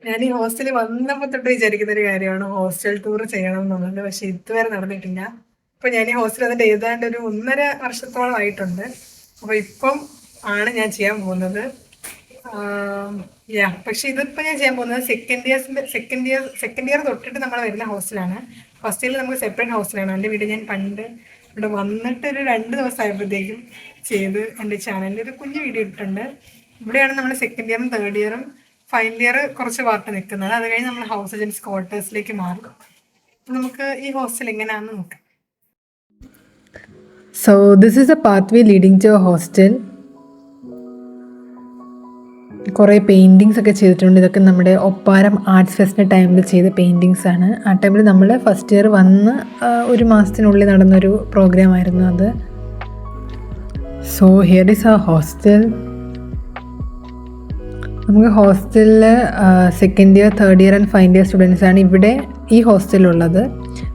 ഞാൻ ഈ ഹോസ്റ്റലിൽ വന്നപ്പോൾ തൊട്ട് വിചാരിക്കുന്ന ഒരു കാര്യമാണ് ഹോസ്റ്റൽ ടൂർ ചെയ്യണം എന്നുള്ളത്. പക്ഷെ ഇതുവരെ നടന്നിട്ടില്ല. ഇപ്പൊ ഞാൻ ഈ ഹോസ്റ്റലിൽ വന്നിട്ട് ഏതാണ്ട് ഒരു 1.5 വർഷത്തോളം ആയിട്ടുണ്ട്. അപ്പൊ ഇപ്പം ആണ് ഞാൻ ചെയ്യാൻ പോകുന്നത്. പക്ഷെ ഇതിപ്പോ ഞാൻ ചെയ്യാൻ പോകുന്നത് സെക്കൻഡ് ഇയർ തൊട്ടിട്ട് നമ്മൾ വരുന്ന ഹോസ്റ്റലാണ്. ഫസ്റ്റ് ഇയറിൽ നമുക്ക് സെപ്പറേറ്റ് ഹോസ്റ്റലാണ്. എൻ്റെ വീട് ഞാൻ പണ്ട് ഇവിടെ വന്നിട്ട് ഒരു 2 ദിവസം ആയപ്പോഴത്തേക്കും ചെയ്ത് എൻ്റെ ചാനലിൽ ഒരു കുഞ്ഞു വീഡിയോ ഇട്ടിട്ടുണ്ട്. ഇവിടെയാണ് നമ്മൾ സെക്കൻഡ് ഇയറും തേർഡ് ഇയറും ഫൈനൽ ഇയർ കുറച്ച് പാർട്ട് നിൽക്കുന്നത്. അത് കഴിഞ്ഞ് നമ്മൾ ഹൗസ് ഏജൻസ് ക്വാർട്ടേഴ്സിലേക്ക് മാറും. നമുക്ക് ഈ ഹോസ്റ്റൽ എങ്ങനെയാണെന്ന് നോക്കാം. So this is a pathway leading to a hostel. കുറേ പെയിൻറ്റിങ്സ് ഒക്കെ ചെയ്തിട്ടുണ്ട്. ഇതൊക്കെ നമ്മുടെ ഒപ്പാരം ആർട്സ് ഫെസ്റ്റിൻ്റെ ടൈമിൽ ചെയ്ത പെയിൻറ്റിങ്സ് ആണ്. ആ ടൈമിൽ നമ്മൾ ഫസ്റ്റ് ഇയർ വന്ന് ഒരു മാസത്തിനുള്ളിൽ നടന്നൊരു പ്രോഗ്രാം ആയിരുന്നു അത്. സോ ഹിയർ ഈസ് ആ ഹോസ്റ്റൽ. നമുക്ക് ഹോസ്റ്റലിൽ second year third year and final year students ആണ് ഇവിടെ ഈ ഹോസ്റ്റലിലുള്ളത്.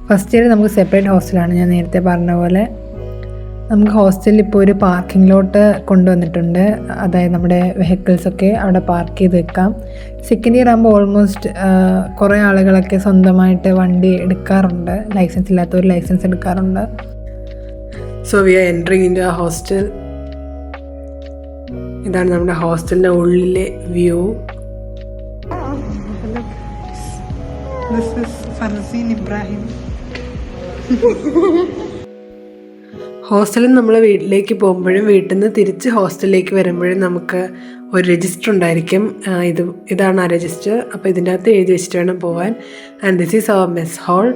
ഫസ്റ്റ് ഇയർ നമുക്ക് സെപ്പറേറ്റ് ഹോസ്റ്റലാണ്. ഞാൻ നേരത്തെ പറഞ്ഞ പോലെ നമുക്ക് ഹോസ്റ്റലിൽ ഇപ്പോൾ ഒരു പാർക്കിംഗ് ലോട്ട് കൊണ്ടുവന്നിട്ടുണ്ട്. അതായത് നമ്മുടെ വെഹിക്കിൾസൊക്കെ അവിടെ പാർക്ക് ചെയ്ത് വെക്കാം. സെക്കൻഡ് ഇയർ ആകുമ്പോൾ ഓൾമോസ്റ്റ് കുറേ ആളുകളൊക്കെ സ്വന്തമായിട്ട് വണ്ടി എടുക്കാറുണ്ട്. ലൈസൻസ് ഇല്ലാത്തവർ ലൈസൻസ് എടുക്കാറുണ്ട്. So we R entering in ആ ഹോസ്റ്റൽ. ഇതാണ് നമ്മുടെ ഹോസ്റ്റലിൻ്റെ ഉള്ളിലെ വ്യൂ. ഹോസ്റ്റലിൽ നമ്മൾ വീട്ടിലേക്ക് പോകുമ്പോഴും വീട്ടിൽ നിന്ന് തിരിച്ച് ഹോസ്റ്റലിലേക്ക് വരുമ്പോഴും നമുക്ക് ഒരു രജിസ്റ്റർ ഉണ്ടായിരിക്കും. ഇതാണ് ആ രജിസ്റ്റർ. അപ്പോൾ ഇതിൻ്റെ അകത്ത് എഴുതി വെച്ചിട്ട് വേണം പോകാൻ. And this is our mess hall.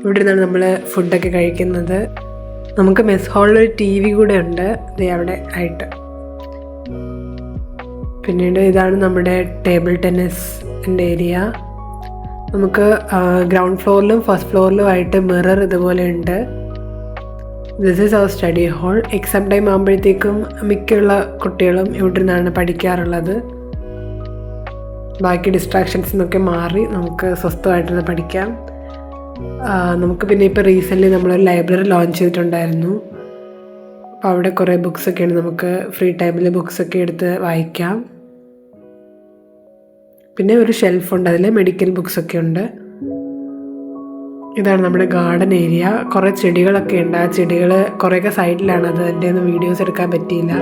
ഇവിടെ നിന്നാണ് നമ്മൾ ഫുഡൊക്കെ കഴിക്കുന്നത്. നമുക്ക് മെസ് ഹാളിൽ ഒരു TV കൂടെ ഉണ്ട് അവിടെ ആയിട്ട്. പിന്നീട് ഇതാണ് നമ്മുടെ ടേബിൾ ടെന്നീസിൻ്റെ ഏരിയ. നമുക്ക് ഗ്രൗണ്ട് ഫ്ലോറിലും ഫസ്റ്റ് ഫ്ലോറിലും ആയിട്ട് മിറർ ഇതുപോലെ ഉണ്ട്. This is our study hall. Exam time ആകുമ്പോഴത്തേക്കും മിക്കുള്ള കുട്ടികളും ഇവിടെ നിന്നാണ് പഠിക്കാറുള്ളത്. ബാക്കി ഡിസ്ട്രാക്ഷൻസിൽ നിന്നൊക്കെ മാറി നമുക്ക് സ്വസ്ഥമായിട്ടൊന്ന് പഠിക്കാം. നമുക്ക് പിന്നെ ഇപ്പോൾ റീസെൻ്റ്ലി നമ്മളൊരു ലൈബ്രറി ലോഞ്ച് ചെയ്തിട്ടുണ്ടായിരുന്നു. അപ്പോൾ അവിടെ കുറേ ബുക്സൊക്കെയാണ്. നമുക്ക് ഫ്രീ ടൈമിൽ ബുക്സൊക്കെ എടുത്ത് വായിക്കാം. പിന്നെ ഒരു ഷെൽഫുണ്ട്, അതിൽ മെഡിക്കൽ ബുക്സൊക്കെ ഉണ്ട്. ഇതാണ് നമ്മുടെ ഗാർഡൻ ഏരിയ. കുറേ ചെടികളൊക്കെ ഉണ്ട്. ആ ചെടികൾ കുറേയൊക്കെ സൈഡിലാണ്. അത് എൻ്റെ ഒന്നും വീഡിയോസ് എടുക്കാൻ പറ്റിയില്ല,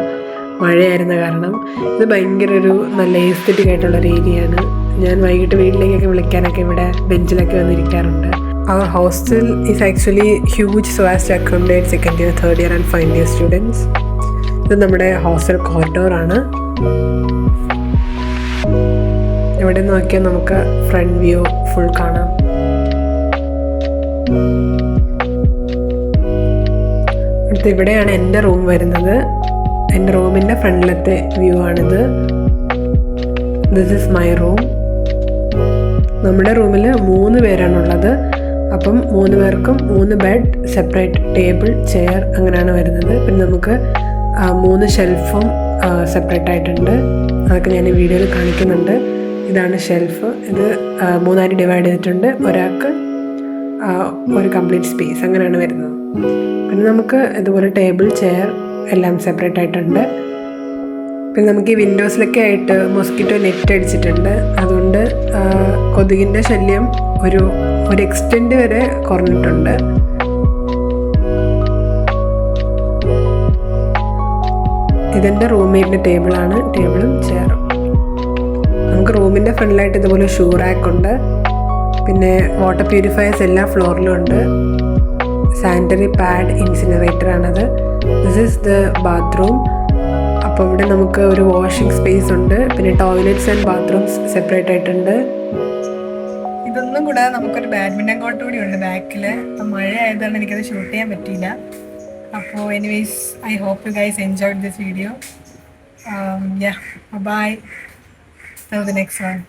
മഴയായിരുന്ന കാരണം. ഇത് ഭയങ്കര ഒരു നല്ല എസ്തെറ്റിക് ആയിട്ടുള്ളൊരു ഏരിയയാണ്. ഞാൻ വൈകിട്ട് വീട്ടിലേക്കൊക്കെ വിളിക്കാനൊക്കെ ഇവിടെ ബെഞ്ചിലൊക്കെ വന്നിരിക്കാറുണ്ട്. Our hostel is actually huge so as to accommodate second year, third year and final year students. ഇത് നമ്മുടെ ഹോസ്റ്റൽ കോറിഡോറാണ്. ഇവിടെ നോക്കിയാൽ നമുക്ക് ഫ്രണ്ട് വ്യൂ ഫുൾ കാണാം. അടുത്ത് ഇവിടെയാണ് എൻ്റെ റൂം വരുന്നത്. എൻ്റെ റൂമിൻ്റെ ഫ്രണ്ടിലത്തെ വ്യൂ ആണിത്. This is my room. നമ്മുടെ റൂമിൽ 3 പേരാണുള്ളത്. അപ്പം 3 പേർക്കും 3 ബെഡ്, സെപ്പറേറ്റ് ടേബിൾ, ചെയർ അങ്ങനെയാണ് വരുന്നത്. പിന്നെ നമുക്ക് 3 ഷെൽഫും സെപ്പറേറ്റ് ആയിട്ടുണ്ട്. അതൊക്കെ ഞാൻ ഈ വീഡിയോയിൽ കാണിക്കുന്നുണ്ട്. ഇതാണ് ഷെൽഫ്. ഇത് 3 ആയിട്ട് ഡിവൈഡ് ചെയ്തിട്ടുണ്ട്. ഒരാൾക്ക് ഒരു കംപ്ലീറ്റ് സ്പേസ് അങ്ങനെയാണ് വരുന്നത്. പിന്നെ നമുക്ക് ഇതുപോലെ ടേബിൾ, ചെയർ എല്ലാം സെപ്പറേറ്റ് ആയിട്ടുണ്ട്. പിന്നെ നമുക്ക് ഈ വിൻഡോസിലൊക്കെ ആയിട്ട് മോസ്കിറ്റോ നെറ്റ് അടിച്ചിട്ടുണ്ട്. അതുകൊണ്ട് കൊതുകിൻ്റെ ശല്യം ഒരു എക്സ്റ്റെൻഡ് വരെ കുറഞ്ഞിട്ടുണ്ട്. ഇതെൻ്റെ റൂംമേറ്റിൻ്റെ ടേബിളാണ്, ടേബിളും ചെയറും. നമുക്ക് റൂമിൻ്റെ ഫ്രണ്ടിലായിട്ട് ഇതുപോലെ ഷൂ റാക്ക് ഉണ്ട്. പിന്നെ വാട്ടർ പ്യൂരിഫയേഴ്സ് എല്ലാ ഫ്ലോറിലും ഉണ്ട്. സാനിറ്ററി പാഡ്, ഇൻസിനറേറ്റർ ആണത്. This is the bathroom. അപ്പോൾ ഇവിടെ നമുക്ക് ഒരു വാഷിംഗ് സ്പേസ് ഉണ്ട്. പിന്നെ ടോയ്ലറ്റ്സ് ആൻഡ് ബാത്റൂംസ് സെപ്പറേറ്റ് ആയിട്ടുണ്ട്. ഇതൊന്നും കൂടാതെ നമുക്കൊരു ബാഡ്മിൻ്റൺ കോർട്ട് കൂടി ഉണ്ട് ബാക്കിൽ. അപ്പം മഴ ആയതുകൊണ്ട് എനിക്കത് ഷൂട്ട് ചെയ്യാൻ പറ്റിയില്ല. അപ്പോൾ anyways I hope you guys enjoyed this video. Bye. Till the next one.